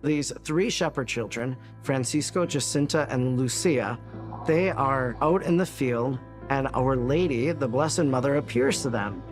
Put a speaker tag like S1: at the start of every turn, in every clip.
S1: These three shepherd children, Francisco, Jacinta, and Lucia, they are out in the field, and Our Lady, the Blessed Mother, appears to them.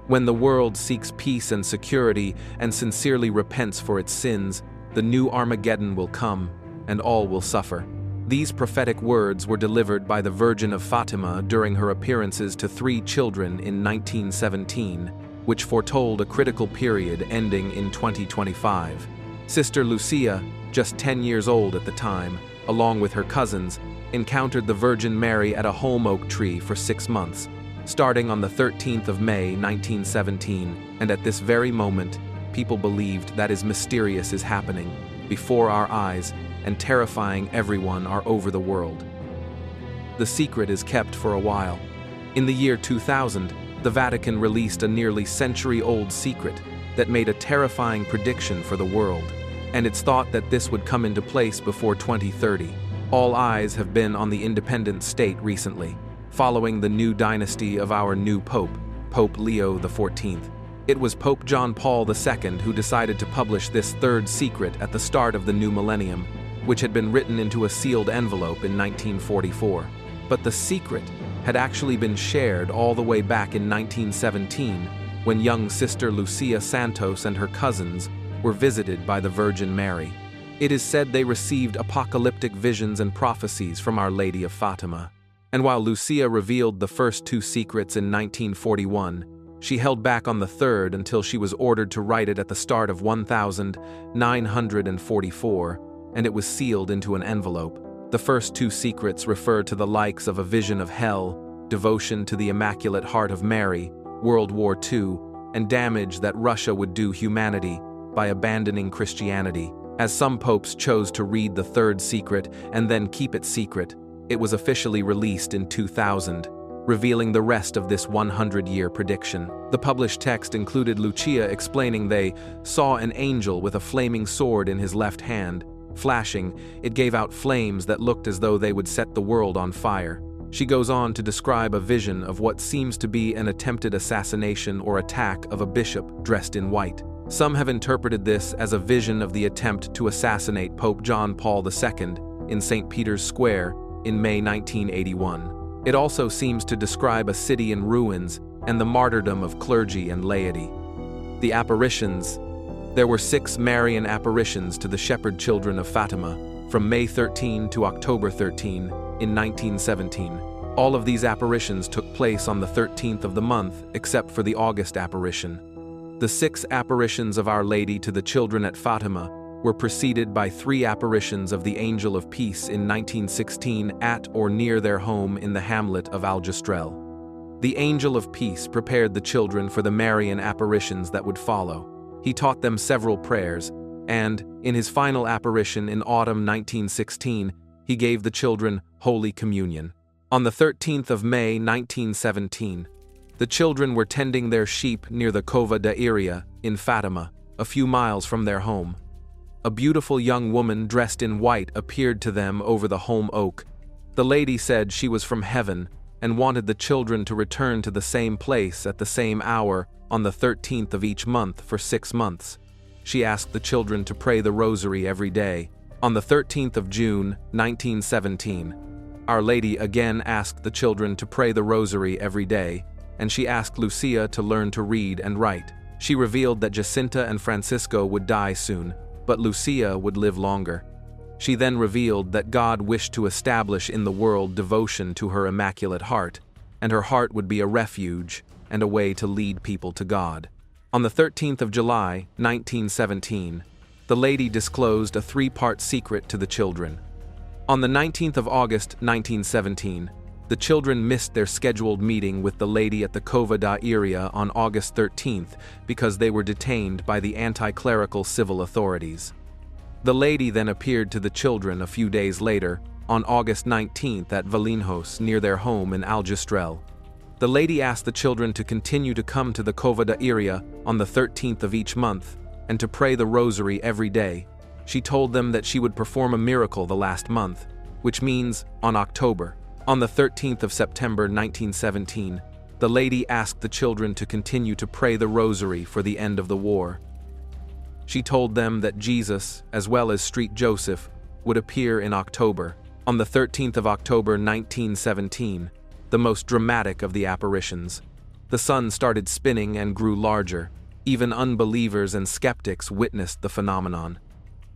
S2: When the world seeks peace and security and sincerely repents for its sins, the new Armageddon will come, and all will suffer. These prophetic words were delivered by the Virgin of Fatima during her appearances to three children in 1917, which foretold a critical period ending in 2025. Sister Lucia, just 10 years old at the time, along with her cousins, encountered the Virgin Mary at a holm oak tree for 6 months, starting on the 13th of May 1917, and at this very moment, people believed that mysterious is happening before our eyes and terrifying everyone over the world. The secret is kept for a while. In the year 2000, the Vatican released a nearly century-old secret that made a terrifying prediction for the world, and it's thought that this would come into place before 2030. All eyes have been on the independent state recently, following the new dynasty of our new Pope, Pope Leo XIV. It was Pope John Paul II who decided to publish this third secret at the start of the new millennium, which had been written into a sealed envelope in 1944. But the secret had actually been shared all the way back in 1917, when young Sister Lucia Santos and her cousins were visited by the Virgin Mary. It is said they received apocalyptic visions and prophecies from Our Lady of Fatima. And while Lucia revealed the first two secrets in 1941, she held back on the third until she was ordered to write it at the start of 1944, and it was sealed into an envelope. The first two secrets refer to the likes of a vision of hell, devotion to the Immaculate Heart of Mary, World War II, and damage that Russia would do humanity by abandoning Christianity. As some popes chose to read the third secret and then keep it secret, it was officially released in 2000, revealing the rest of this 100-year prediction. The published text included Lucia explaining they saw an angel with a flaming sword in his left hand. Flashing, it gave out flames that looked as though they would set the world on fire. She goes on to describe a vision of what seems to be an attempted assassination or attack of a bishop dressed in white. Some have interpreted this as a vision of the attempt to assassinate Pope John Paul II in St. Peter's Square in May 1981. It also seems to describe a city in ruins and the martyrdom of clergy and laity. The apparitions. There were 6 Marian apparitions to the shepherd children of Fatima, from May 13 to October 13 in 1917. All of these apparitions took place on the 13th of the month, except for the August apparition. The 6 apparitions of Our Lady to the children at Fatima were preceded by 3 apparitions of the Angel of Peace in 1916 at or near their home in the hamlet of Aljustrel. The Angel of Peace prepared the children for the Marian apparitions that would follow. He taught them several prayers, and, in his final apparition in autumn 1916, he gave the children Holy Communion. On the 13th of May 1917, the children were tending their sheep near the Cova da Iria in Fatima, a few miles from their home. A beautiful young woman dressed in white appeared to them over the holm oak. The lady said she was from heaven and wanted the children to return to the same place at the same hour on the 13th of each month for 6 months. She asked the children to pray the rosary every day. On the 13th of June, 1917, Our Lady again asked the children to pray the rosary every day, and she asked Lucia to learn to read and write. She revealed that Jacinta and Francisco would die soon, but Lucia would live longer. She then revealed that God wished to establish in the world devotion to her Immaculate Heart, and her heart would be a refuge and a way to lead people to God. On the 13th of July, 1917, the lady disclosed a 3-part secret to the children. On the 19th of August, 1917, the children missed their scheduled meeting with the lady at the Cova da Iria on August 13th because they were detained by the anti-clerical civil authorities. The lady then appeared to the children a few days later, on August 19th at Valinhos near their home in Aljustrel. The lady asked the children to continue to come to the Cova da Iria on the 13th of each month and to pray the rosary every day. She told them that she would perform a miracle the last month, which means on October. On the 13th of September 1917, the lady asked the children to continue to pray the rosary for the end of the war. She told them that Jesus, as well as Street Joseph, would appear in October. On the 13th of October 1917, the most dramatic of the apparitions, the sun started spinning and grew larger. Even unbelievers and skeptics witnessed the phenomenon.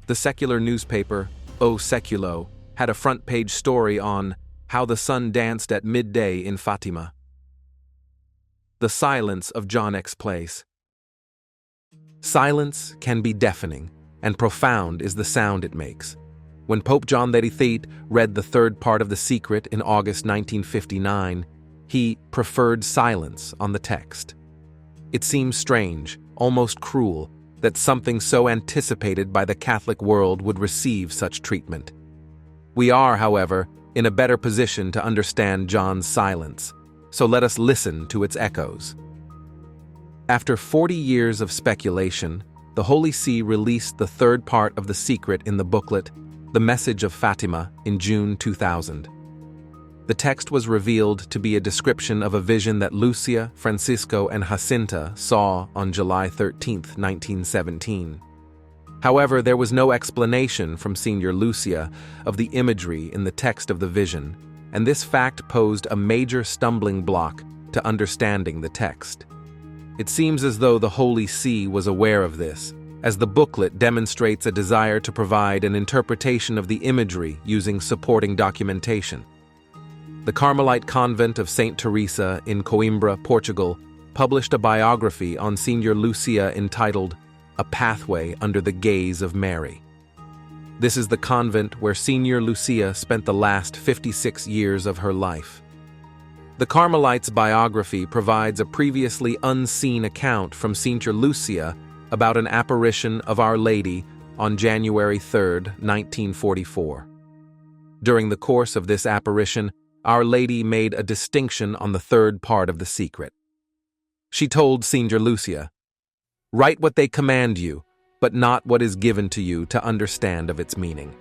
S2: The secular newspaper, O Seculo, had a front-page story on how the sun danced at midday in Fatima. The silence of John X. Place. Silence can be deafening, and profound is the sound it makes. When Pope John XXIII read the third part of The Secret in August 1959, he preferred silence on the text. It seems strange, almost cruel, that something so anticipated by the Catholic world would receive such treatment. We are, however, in a better position to understand John's silence, so let us listen to its echoes. After 40 years of speculation, the Holy See released the third part of The Secret in the booklet, The Message of Fatima, in June 2000. The text was revealed to be a description of a vision that Lucia, Francisco, and Jacinta saw on July 13, 1917. However, there was no explanation from Senior Lucia of the imagery in the text of the vision, and this fact posed a major stumbling block to understanding the text. It seems as though the Holy See was aware of this, as the booklet demonstrates a desire to provide an interpretation of the imagery using supporting documentation. The Carmelite convent of St. Teresa in Coimbra, Portugal, published a biography on Senior Lucia entitled A Pathway Under the Gaze of Mary. This is the convent where Senior Lucia spent the last 56 years of her life. The Carmelite's biography provides a previously unseen account from Senior Lucia about an apparition of Our Lady on January 3, 1944. During the course of this apparition, Our Lady made a distinction on the third part of The Secret. She told Senior Lucia, "Write what they command you, but not what is given to you to understand of its meaning."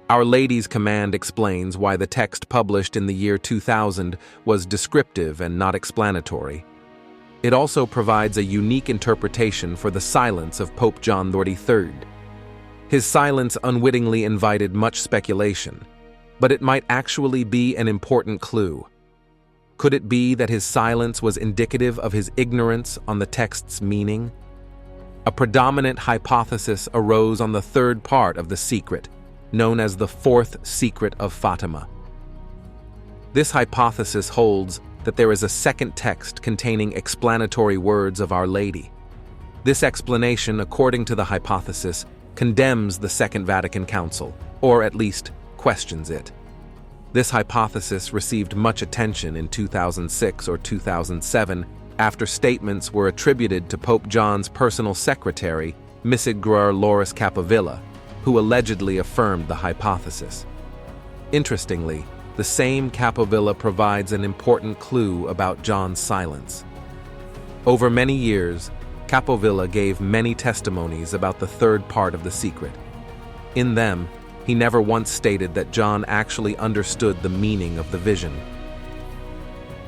S2: Our Lady's command explains why the text published in the year 2000 was descriptive and not explanatory. It also provides a unique interpretation for the silence of Pope John XXIII. His silence unwittingly invited much speculation, but it might actually be an important clue. Could it be that his silence was indicative of his ignorance on the text's meaning? A predominant hypothesis arose on the third part of The Secret, known as the fourth secret of Fatima. This hypothesis holds that there is a second text containing explanatory words of Our Lady. This explanation, according to the hypothesis, condemns the Second Vatican Council, or at least questions it. This hypothesis received much attention in 2006 or 2007 after statements were attributed to Pope John's personal secretary, Msgr Loris Capovilla, who allegedly affirmed the hypothesis. Interestingly, the same Capovilla provides an important clue about John's silence. Over many years, Capovilla gave many testimonies about the third part of The Secret. In them, he never once stated that John actually understood the meaning of the vision.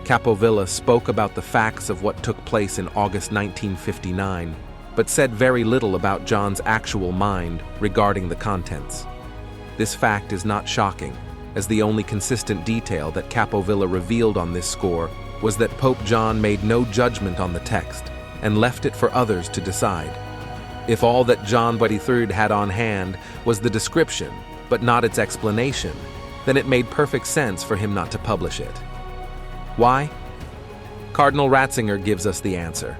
S2: Capovilla spoke about the facts of what took place in August 1959, but said very little about John's actual mind regarding the contents. This fact is not shocking, as the only consistent detail that Capovilla revealed on this score was that Pope John made no judgment on the text and left it for others to decide. If all that John XXIII had on hand was the description, but not its explanation, then it made perfect sense for him not to publish it. Why? Cardinal Ratzinger gives us the answer.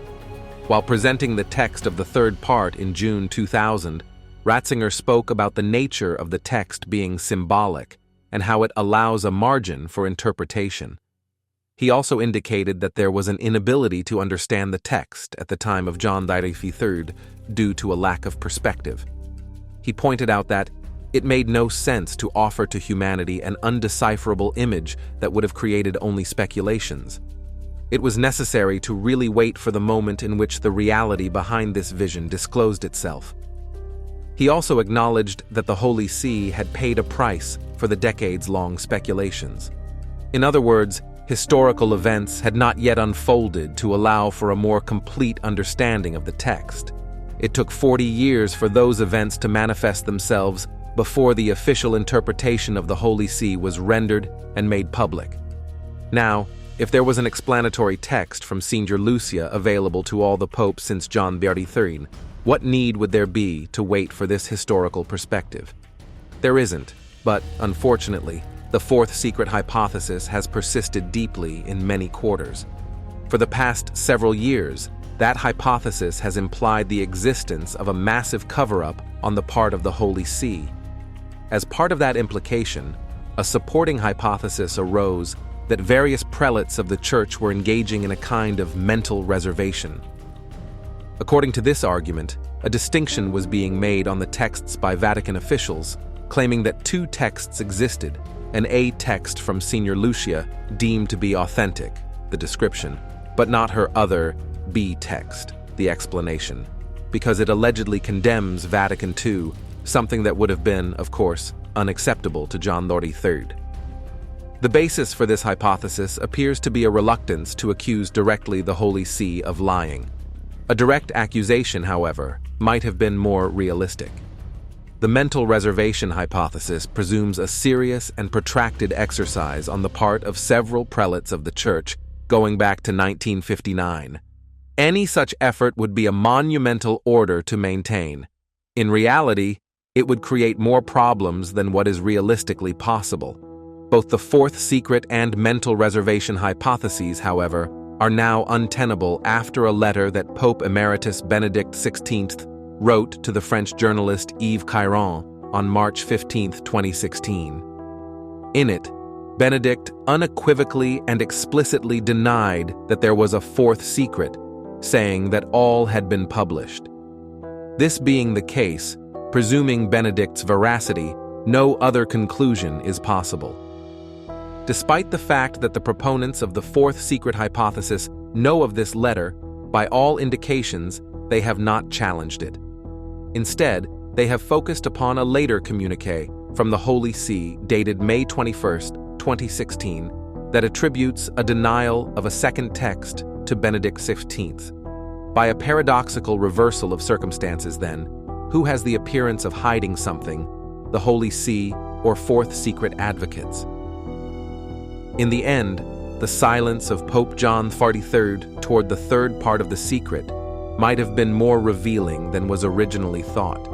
S2: While presenting the text of the third part in June 2000, Ratzinger spoke about the nature of the text being symbolic and how it allows a margin for interpretation. He also indicated that there was an inability to understand the text at the time of John XXIII due to a lack of perspective. He pointed out that it made no sense to offer to humanity an undecipherable image that would have created only speculations. It was necessary to really wait for the moment in which the reality behind this vision disclosed itself. He also acknowledged that the Holy See had paid a price for the decades-long speculations. In other words, historical events had not yet unfolded to allow for a more complete understanding of the text. It took 40 years for those events to manifest themselves before the official interpretation of the Holy See was rendered and made public. Now, if there was an explanatory text from Senior Lucia available to all the popes since John XXIII, what need would there be to wait for this historical perspective? There isn't, but unfortunately, the fourth secret hypothesis has persisted deeply in many quarters. For the past several years, that hypothesis has implied the existence of a massive cover-up on the part of the Holy See. As part of that implication, a supporting hypothesis arose that various prelates of the Church were engaging in a kind of mental reservation. According to this argument, a distinction was being made on the texts by Vatican officials, claiming that two texts existed, an A text from Senior Lucia deemed to be authentic, the description, but not her other B text, the explanation, because it allegedly condemns Vatican II, something that would have been, of course, unacceptable to John XXIII. The basis for this hypothesis appears to be a reluctance to accuse directly the Holy See of lying. A direct accusation, however, might have been more realistic. The mental reservation hypothesis presumes a serious and protracted exercise on the part of several prelates of the Church going back to 1959. Any such effort would be a monumental order to maintain. In reality, it would create more problems than what is realistically possible. Both the fourth secret and mental reservation hypotheses, however, are now untenable after a letter that Pope Emeritus Benedict XVI wrote to the French journalist Yves Chiron on March 15, 2016. In it, Benedict unequivocally and explicitly denied that there was a fourth secret, saying that all had been published. This being the case, presuming Benedict's veracity, no other conclusion is possible. Despite the fact that the proponents of the fourth secret hypothesis know of this letter, by all indications, they have not challenged it. Instead, they have focused upon a later communiqué from the Holy See dated May 21, 2016, that attributes a denial of a second text to Benedict XVI. By a paradoxical reversal of circumstances, then, who has the appearance of hiding something, the Holy See or fourth secret advocates? In the end, the silence of Pope John XXIII toward the third part of the secret might have been more revealing than was originally thought.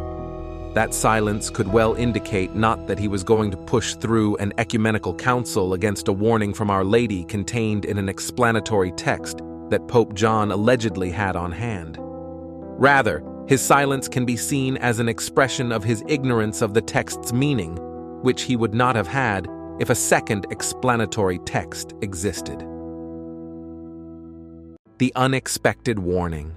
S2: That silence could well indicate not that he was going to push through an ecumenical council against a warning from Our Lady contained in an explanatory text that Pope John allegedly had on hand. Rather, his silence can be seen as an expression of his ignorance of the text's meaning, which he would not have had if a second explanatory text existed. The unexpected warning.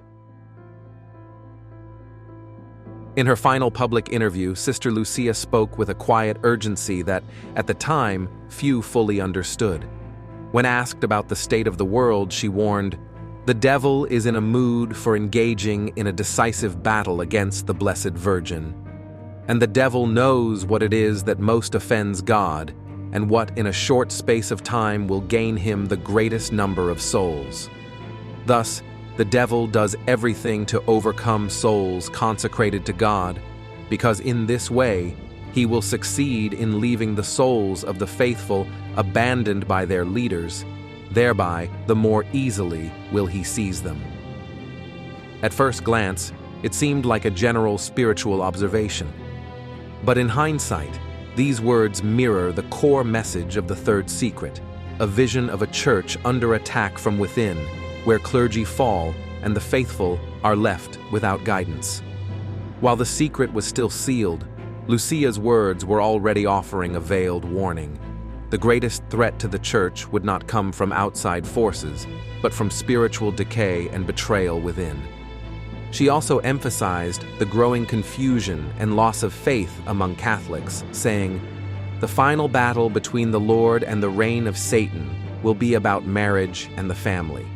S2: In her final public interview, Sister Lucia spoke with a quiet urgency that, at the time, few fully understood. When asked about the state of the world, she warned, "The devil is in a mood for engaging in a decisive battle against the Blessed Virgin. And the devil knows what it is that most offends God, and what in a short space of time will gain him the greatest number of souls. Thus, the devil does everything to overcome souls consecrated to God, because in this way he will succeed in leaving the souls of the faithful abandoned by their leaders. Thereby, the more easily will he seize them." At first glance, it seemed like a general spiritual observation. But in hindsight, these words mirror the core message of the third secret, a vision of a church under attack from within, where clergy fall and the faithful are left without guidance. While the secret was still sealed, Lucia's words were already offering a veiled warning. The greatest threat to the church would not come from outside forces, but from spiritual decay and betrayal within. She also emphasized the growing confusion and loss of faith among Catholics, saying, "The final battle between the Lord and the reign of Satan will be about marriage and the family.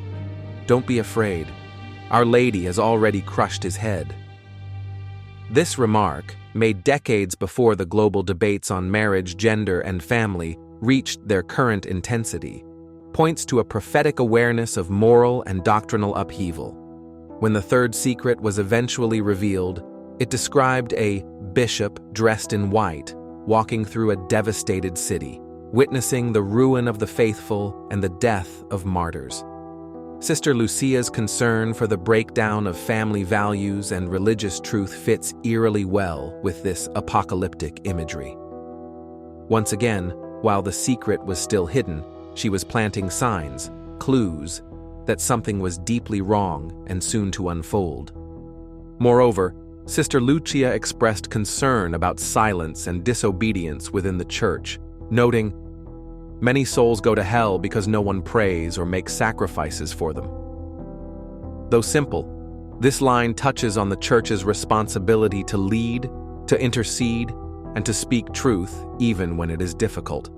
S2: Don't be afraid. Our Lady has already crushed his head." This remark, made decades before the global debates on marriage, gender, and family reached their current intensity, points to a prophetic awareness of moral and doctrinal upheaval. When the third secret was eventually revealed, it described a bishop dressed in white, walking through a devastated city, witnessing the ruin of the faithful and the death of martyrs. Sister Lucia's concern for the breakdown of family values and religious truth fits eerily well with this apocalyptic imagery. Once again, while the secret was still hidden, she was planting signs, clues, that something was deeply wrong and soon to unfold. Moreover, Sister Lucia expressed concern about silence and disobedience within the church, noting, "Many souls go to hell because no one prays or makes sacrifices for them." Though simple, this line touches on the church's responsibility to lead, to intercede, and to speak truth even when it is difficult.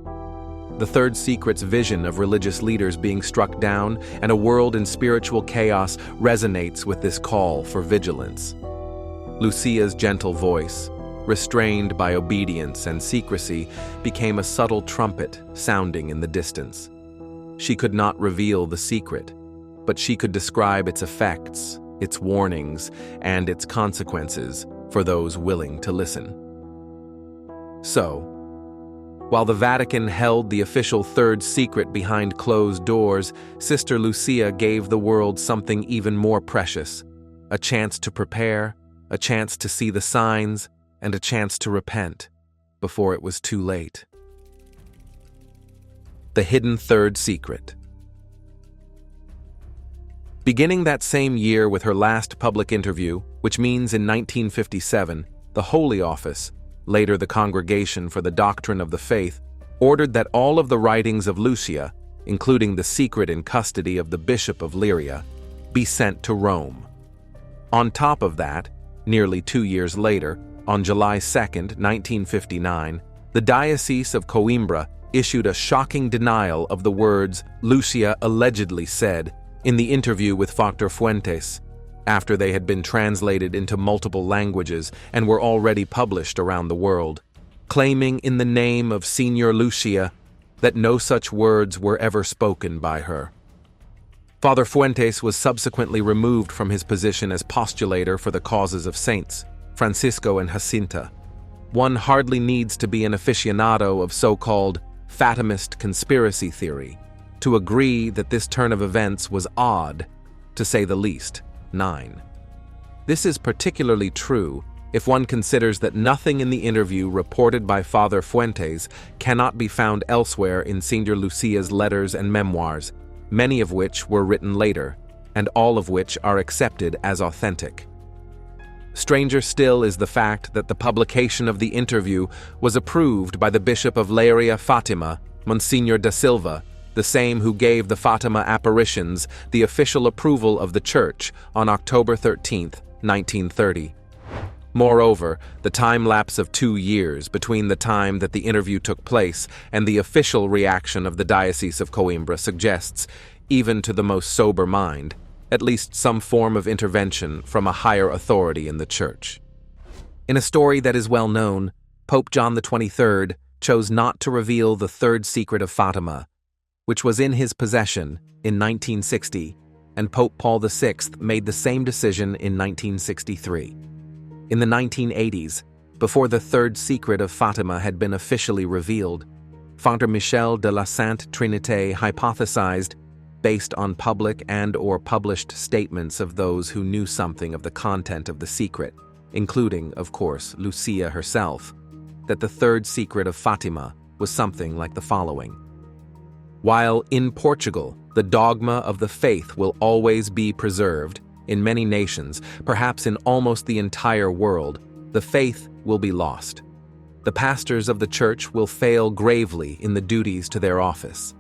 S2: The third secret's vision of religious leaders being struck down and a world in spiritual chaos resonates with this call for vigilance. Lucia's gentle voice, restrained by obedience and secrecy, became a subtle trumpet sounding in the distance. She could not reveal the secret, but she could describe its effects, its warnings, and its consequences for those willing to listen. So, while the Vatican held the official third secret behind closed doors, Sister Lucia gave the world something even more precious: a chance to prepare, a chance to see the signs, and a chance to repent before it was too late. The hidden third secret. Beginning that same year with her last public interview, which means in 1957, the Holy Office, later the Congregation for the Doctrine of the Faith, ordered that all of the writings of Lucia, including the secret in custody of the Bishop of Leiria, be sent to Rome. On top of that, nearly 2 years later, on July 2, 1959, the Diocese of Coimbra issued a shocking denial of the words Lucia allegedly said in the interview with Factor Fuentes, after they had been translated into multiple languages and were already published around the world, claiming in the name of Senior Lucia that no such words were ever spoken by her. Father Fuentes was subsequently removed from his position as postulator for the causes of saints, Francisco and Jacinta. One hardly needs to be an aficionado of so-called Fatimist conspiracy theory to agree that this turn of events was odd, to say the least. 9. This is particularly true if one considers that nothing in the interview reported by Father Fuentes cannot be found elsewhere in Senior Lucia's letters and memoirs, many of which were written later, and all of which are accepted as authentic. Stranger still is the fact that the publication of the interview was approved by the Bishop of Leiria Fatima, Monsignor da Silva, the same who gave the Fatima apparitions the official approval of the Church on October 13, 1930. Moreover, the time lapse of 2 years between the time that the interview took place and the official reaction of the Diocese of Coimbra suggests, even to the most sober mind, at least some form of intervention from a higher authority in the Church. In a story that is well known, Pope John XXIII chose not to reveal the third secret of Fatima, which was in his possession in 1960, and Pope Paul VI made the same decision in 1963. In the 1980s, before the third secret of Fatima had been officially revealed, Father Michel de la Sainte Trinité hypothesized, based on public and/or published statements of those who knew something of the content of the secret, including, of course, Lucia herself, that the third secret of Fatima was something like the following. While in Portugal, the dogma of the faith will always be preserved, in many nations, perhaps in almost the entire world, the faith will be lost. The pastors of the Church will fail gravely in the duties to their office.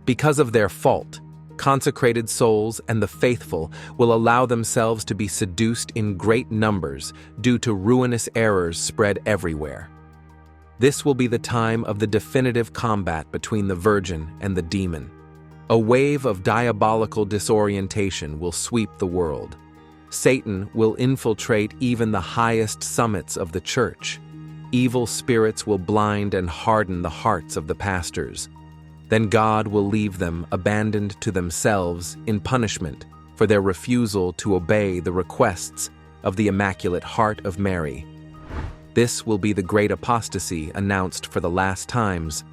S2: Because of their fault, consecrated souls and the faithful will allow themselves to be seduced in great numbers due to ruinous errors spread everywhere. This will be the time of the definitive combat between the Virgin and the demon. A wave of diabolical disorientation will sweep the world. Satan will infiltrate even the highest summits of the Church. Evil spirits will blind and harden the hearts of the pastors. Then God will leave them abandoned to themselves in punishment for their refusal to obey the requests of the Immaculate Heart of Mary. This will be the great apostasy announced for the last times,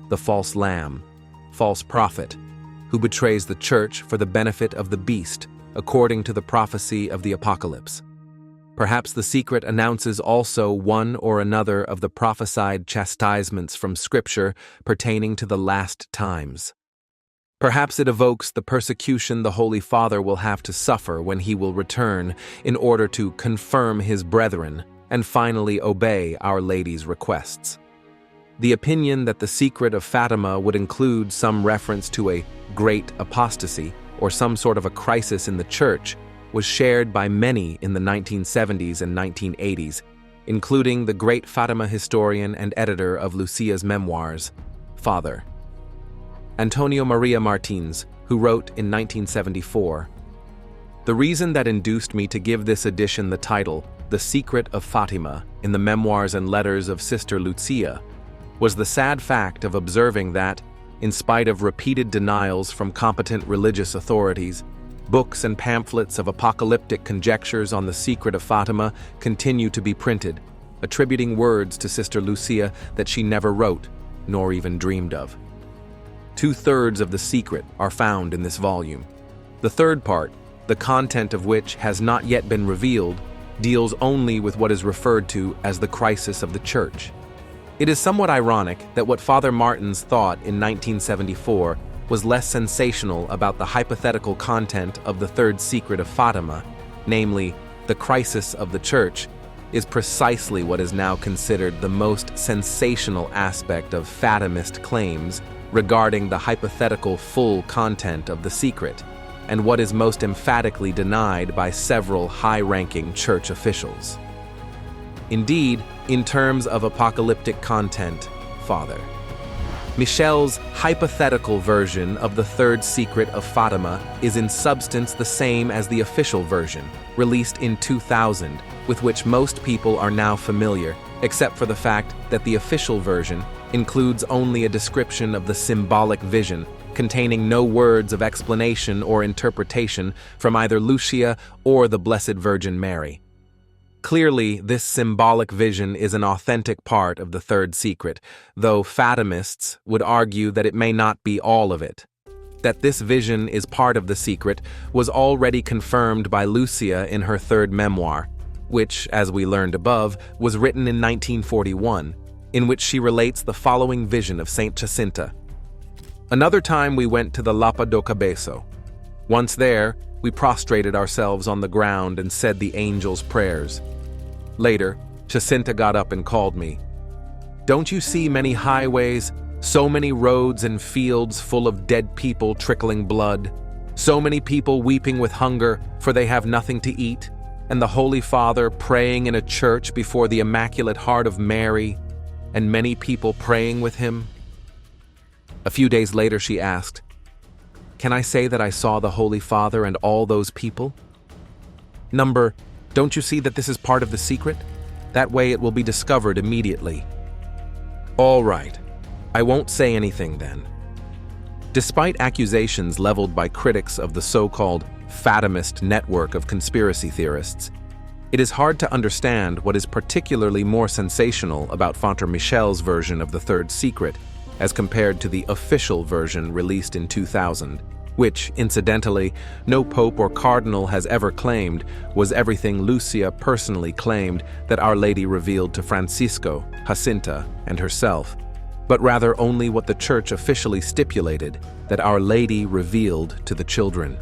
S2: the false lamb, false prophet, who betrays the church for the benefit of the beast, according to the prophecy of the Apocalypse. Perhaps the secret announces also one or another of the prophesied chastisements from Scripture pertaining to the last times. Perhaps it evokes the persecution the Holy Father will have to suffer when he will return in order to confirm his brethren and finally obey Our Lady's requests. The opinion that the secret of Fatima would include some reference to a great apostasy or some sort of a crisis in the church was shared by many in the 1970s and 1980s, including the great Fatima historian and editor of Lucia's memoirs, Father Antonio Maria Martins, who wrote in 1974, "The reason that induced me to give this edition the title, The Secret of Fatima, in the memoirs and letters of Sister Lucia, was the sad fact of observing that, in spite of repeated denials from competent religious authorities, books and pamphlets of apocalyptic conjectures on the secret of Fatima continue to be printed, attributing words to Sister Lucia that she never wrote, nor even dreamed of. 2/3 of the secret are found in this volume. The third part, the content of which has not yet been revealed, deals only with what is referred to as the crisis of the Church. It is somewhat ironic that what Father Martins thought in 1974 was less sensational about the hypothetical content of the third secret of Fatima, namely, the crisis of the Church, is precisely what is now considered the most sensational aspect of Fatimist claims regarding the hypothetical full content of the secret, and what is most emphatically denied by several high-ranking church officials. Indeed, in terms of apocalyptic content, Father Michel's hypothetical version of the third secret of Fatima is in substance the same as the official version, released in 2000, with which most people are now familiar, except for the fact that the official version includes only a description of the symbolic vision, containing no words of explanation or interpretation from either Lucia or the Blessed Virgin Mary. Clearly, this symbolic vision is an authentic part of the third secret, though Fatimists would argue that it may not be all of it. That this vision is part of the secret was already confirmed by Lucia in her third memoir, which, as we learned above, was written in 1941, in which she relates the following vision of Saint Jacinta. Another time we went to the Lapa do Cabeço. Once there, we prostrated ourselves on the ground and said the angel's prayers. Later, Jacinta got up and called me. "Don't you see many highways, so many roads and fields full of dead people trickling blood, so many people weeping with hunger, for they have nothing to eat, and the Holy Father praying in a church before the Immaculate Heart of Mary, and many people praying with him?" A few days later she asked, "Can I say that I saw the Holy Father and all those people?" Number, don't you see that this is part of the secret? That way it will be discovered immediately. All right, I won't say anything then. Despite accusations leveled by critics of the so-called Fatimist network of conspiracy theorists, it is hard to understand what is particularly more sensational about Father Michel's version of the third secret as compared to the official version released in 2000, which, incidentally, no pope or cardinal has ever claimed was everything Lucia personally claimed that Our Lady revealed to Francisco, Jacinta, and herself, but rather only what the Church officially stipulated that Our Lady revealed to the children.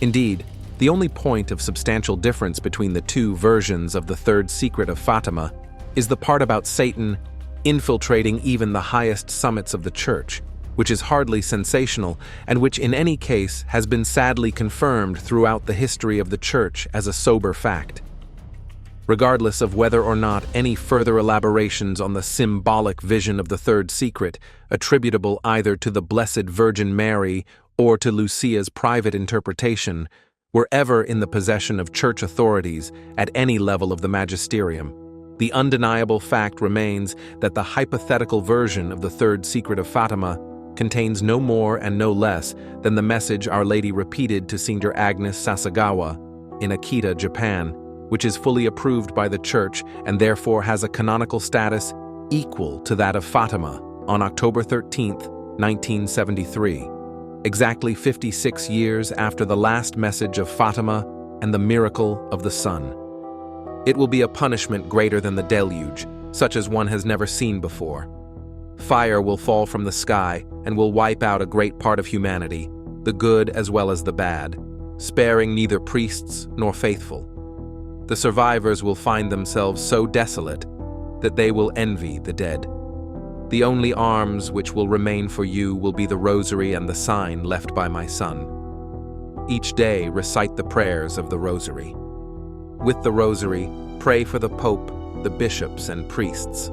S2: Indeed, the only point of substantial difference between the two versions of the third secret of Fatima is the part about Satan infiltrating even the highest summits of the Church, which is hardly sensational and which in any case has been sadly confirmed throughout the history of the Church as a sober fact. Regardless of whether or not any further elaborations on the symbolic vision of the third secret, attributable either to the Blessed Virgin Mary or to Lucia's private interpretation, were ever in the possession of Church authorities at any level of the magisterium, the undeniable fact remains that the hypothetical version of the third secret of Fatima contains no more and no less than the message Our Lady repeated to Senior Agnes Sasagawa in Akita, Japan, which is fully approved by the Church and therefore has a canonical status equal to that of Fatima on October 13, 1973, exactly 56 years after the last message of Fatima and the miracle of the sun. It will be a punishment greater than the deluge, such as one has never seen before. Fire will fall from the sky and will wipe out a great part of humanity, the good as well as the bad, sparing neither priests nor faithful. The survivors will find themselves so desolate that they will envy the dead. The only arms which will remain for you will be the rosary and the sign left by my son. Each day recite the prayers of the rosary. With the rosary, pray for the Pope, the bishops, and priests.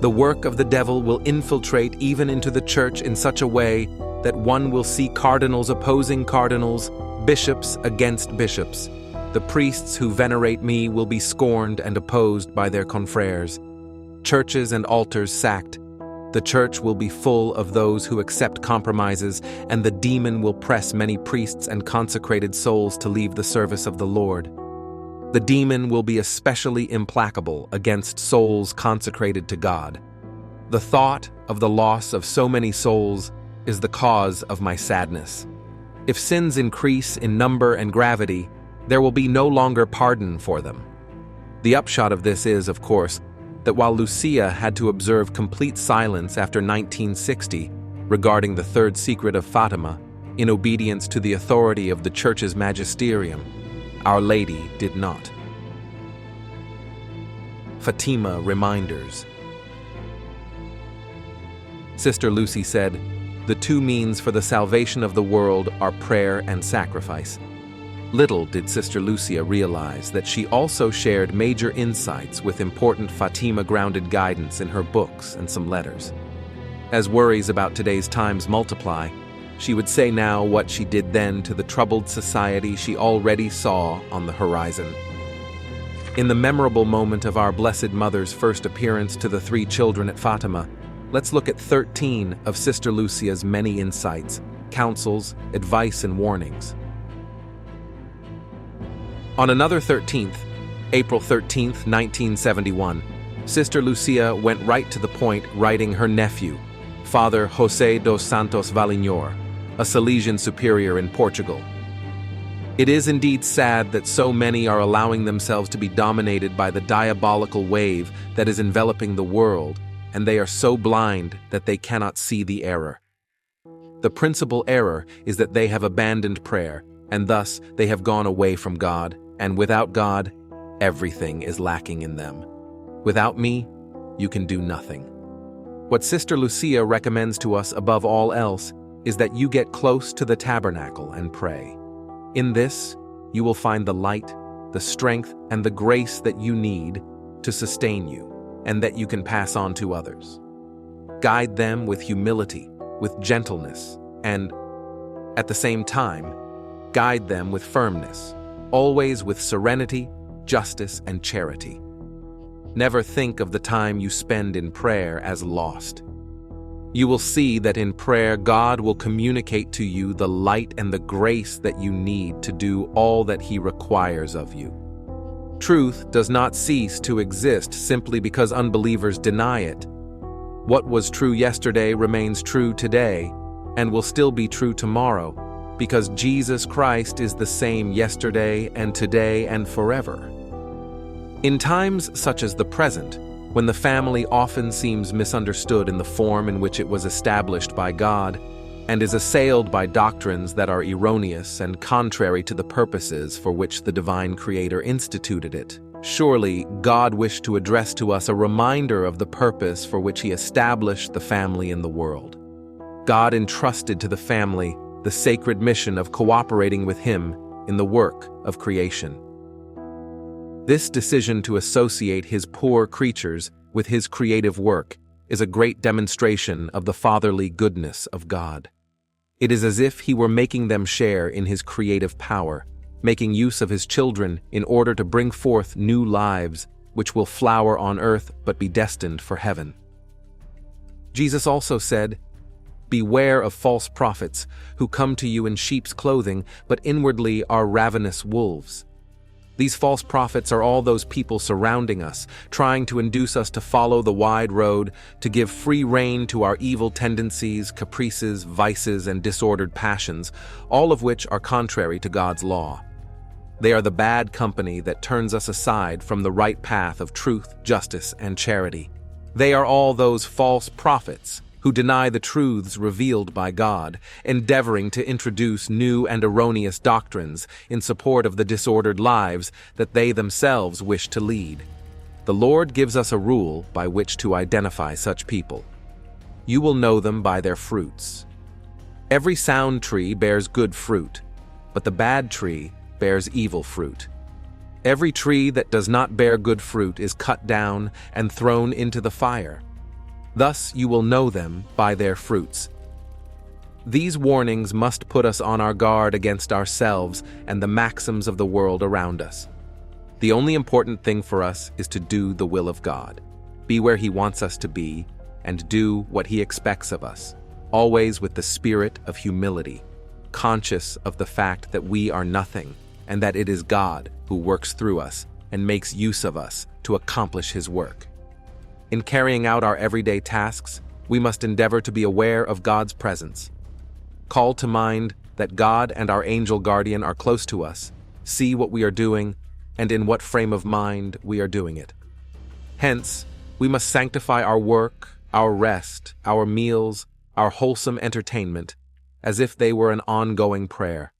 S2: The work of the devil will infiltrate even into the Church in such a way that one will see cardinals opposing cardinals, bishops against bishops. The priests who venerate me will be scorned and opposed by their confreres. Churches and altars sacked. The Church will be full of those who accept compromises, and the demon will press many priests and consecrated souls to leave the service of the Lord. The demon will be especially implacable against souls consecrated to God. The thought of the loss of so many souls is the cause of my sadness. If sins increase in number and gravity, there will be no longer pardon for them. The upshot of this is, of course, that while Lucia had to observe complete silence after 1960 regarding the third secret of Fatima, in obedience to the authority of the Church's magisterium, Our Lady did not. Fatima Reminders. Sister Lucy said, "The two means for the salvation of the world are prayer and sacrifice." Little did Sister Lucia realize that she also shared major insights with important Fatima-grounded guidance in her books and some letters. As worries about today's times multiply, she would say now what she did then to the troubled society she already saw on the horizon. In the memorable moment of our Blessed Mother's first appearance to the three children at Fatima, let's look at 13 of Sister Lucia's many insights, counsels, advice, and warnings. On another 13th, April 13th, 1971, Sister Lucia went right to the point, writing her nephew, Father José dos Santos Valinhor, a Salesian superior in Portugal. It is indeed sad that so many are allowing themselves to be dominated by the diabolical wave that is enveloping the world, and they are so blind that they cannot see the error. The principal error is that they have abandoned prayer, and thus they have gone away from God, and without God, everything is lacking in them. Without me, you can do nothing. What Sister Lucia recommends to us above all else is that you get close to the tabernacle and pray. In this, you will find the light, the strength, and the grace that you need to sustain you, and that you can pass on to others. Guide them with humility, with gentleness, and, at the same time, guide them with firmness, always with serenity, justice, and charity. Never think of the time you spend in prayer as lost. You will see that in prayer God will communicate to you the light and the grace that you need to do all that He requires of you. Truth does not cease to exist simply because unbelievers deny it. What was true yesterday remains true today and will still be true tomorrow, because Jesus Christ is the same yesterday and today and forever. In times such as the present, when the family often seems misunderstood in the form in which it was established by God, and is assailed by doctrines that are erroneous and contrary to the purposes for which the divine Creator instituted it, surely God wished to address to us a reminder of the purpose for which He established the family in the world. God entrusted to the family the sacred mission of cooperating with Him in the work of creation. This decision to associate His poor creatures with His creative work is a great demonstration of the fatherly goodness of God. It is as if He were making them share in His creative power, making use of His children in order to bring forth new lives which will flower on earth but be destined for heaven. Jesus also said, Beware of false prophets, who come to you in sheep's clothing, but inwardly are ravenous wolves. These false prophets are all those people surrounding us, trying to induce us to follow the wide road, to give free rein to our evil tendencies, caprices, vices, and disordered passions, all of which are contrary to God's law. They are the bad company that turns us aside from the right path of truth, justice, and charity. They are all those false prophets who deny the truths revealed by God, endeavoring to introduce new and erroneous doctrines in support of the disordered lives that they themselves wish to lead. The Lord gives us a rule by which to identify such people. You will know them by their fruits. Every sound tree bears good fruit, but the bad tree bears evil fruit. Every tree that does not bear good fruit is cut down and thrown into the fire. Thus you will know them by their fruits. These warnings must put us on our guard against ourselves and the maxims of the world around us. The only important thing for us is to do the will of God, be where He wants us to be, and do what He expects of us, always with the spirit of humility, conscious of the fact that we are nothing, and that it is God who works through us and makes use of us to accomplish His work. In carrying out our everyday tasks, we must endeavor to be aware of God's presence. Call to mind that God and our angel guardian are close to us, see what we are doing, and in what frame of mind we are doing it. Hence, we must sanctify our work, our rest, our meals, our wholesome entertainment, as if they were an ongoing prayer.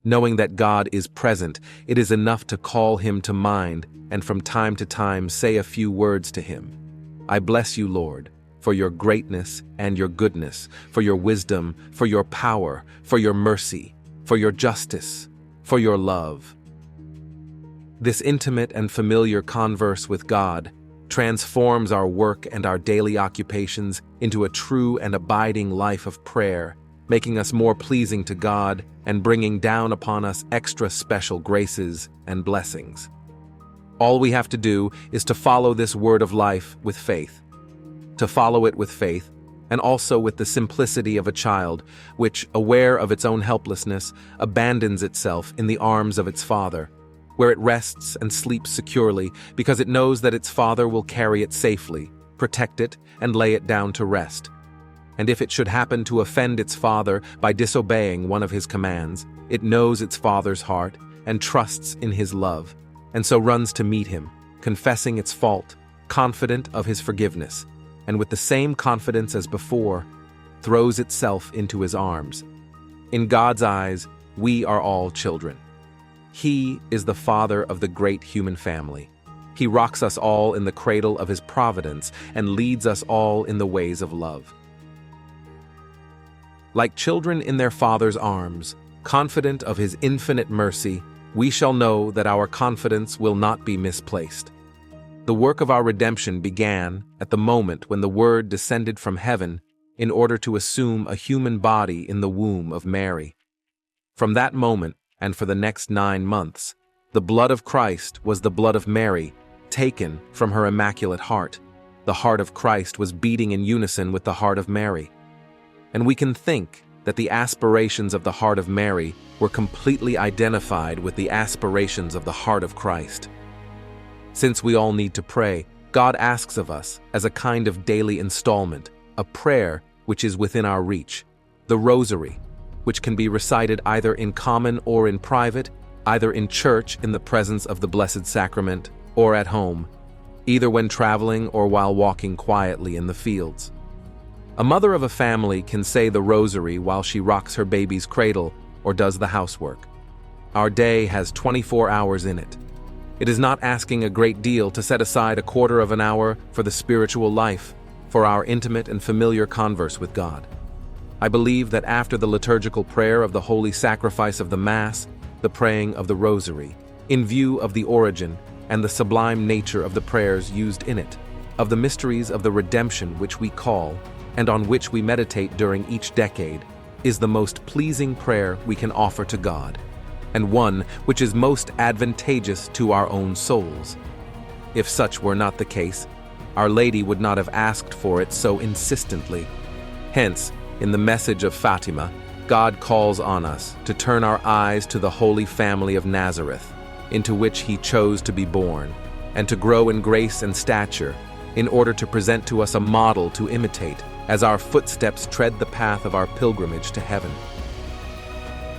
S2: Knowing that God is present, it is enough to call Him to mind and from time to time say a few words to Him. I bless you, Lord, for your greatness and your goodness, for your wisdom, for your power, for your mercy, for your justice, for your love. This intimate and familiar converse with God transforms our work and our daily occupations into a true and abiding life of prayer, making us more pleasing to God and bringing down upon us extra special graces and blessings. All we have to do is to follow this word of life with faith. To follow it with faith, and also with the simplicity of a child, which, aware of its own helplessness, abandons itself in the arms of its father, where it rests and sleeps securely because it knows that its father will carry it safely, protect it, and lay it down to rest. And if it should happen to offend its father by disobeying one of his commands, it knows its father's heart and trusts in his love, and so runs to meet him, confessing its fault, confident of his forgiveness, and with the same confidence as before, throws itself into his arms. In God's eyes, we are all children. He is the father of the great human family. He rocks us all in the cradle of his providence and leads us all in the ways of love. Like children in their father's arms, confident of his infinite mercy, we shall know that our confidence will not be misplaced. The work of our redemption began at the moment when the Word descended from heaven in order to assume a human body in the womb of Mary. From that moment, and for the next 9 months, the blood of Christ was the blood of Mary, taken from her immaculate heart. The heart of Christ was beating in unison with the heart of Mary. And we can think that the aspirations of the heart of Mary were completely identified with the aspirations of the heart of Christ. Since we all need to pray, God asks of us, as a kind of daily installment, a prayer which is within our reach, the Rosary, which can be recited either in common or in private, either in church in the presence of the Blessed Sacrament, or at home, either when traveling or while walking quietly in the fields. A mother of a family can say the Rosary while she rocks her baby's cradle or does the housework. Our day has 24 hours in it. It is not asking a great deal to set aside a quarter of an hour for the spiritual life, for our intimate and familiar converse with God. I believe that after the liturgical prayer of the Holy Sacrifice of the Mass, the praying of the Rosary, in view of the origin and the sublime nature of the prayers used in it, of the mysteries of the redemption which we call, and on which we meditate during each decade, is the most pleasing prayer we can offer to God, and one which is most advantageous to our own souls. If such were not the case, Our Lady would not have asked for it so insistently. Hence, in the message of Fatima, God calls on us to turn our eyes to the Holy Family of Nazareth, into which he chose to be born, and to grow in grace and stature, in order to present to us a model to imitate as our footsteps tread the path of our pilgrimage to heaven.